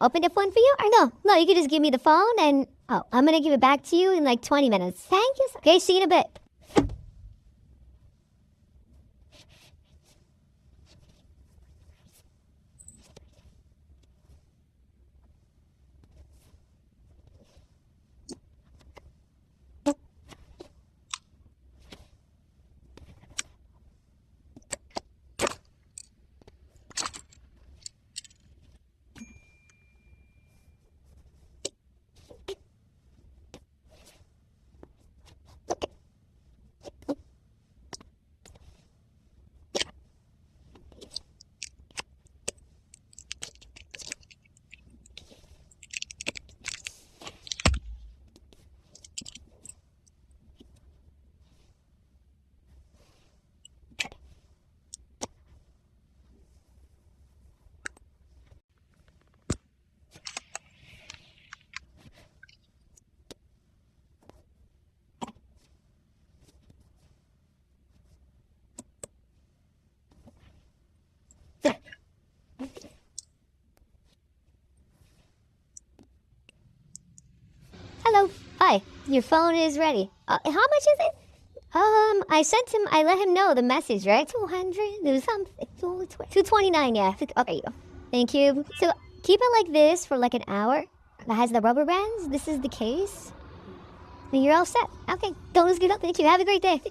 open the phone for you? Or no, you can just give me the phone and, I'm gonna give it back to you in like 20 minutes. Thank you. Okay, see you in a bit. Hello. Hi. Your phone is ready. How much is it? I let him know the message, right? 200, do something. 229, yeah. Okay, there you go. Thank you. So keep it like this for like an hour. That has the rubber bands. This is the case. And you're all set. Okay, don't lose good luck. Thank you. Have a great day.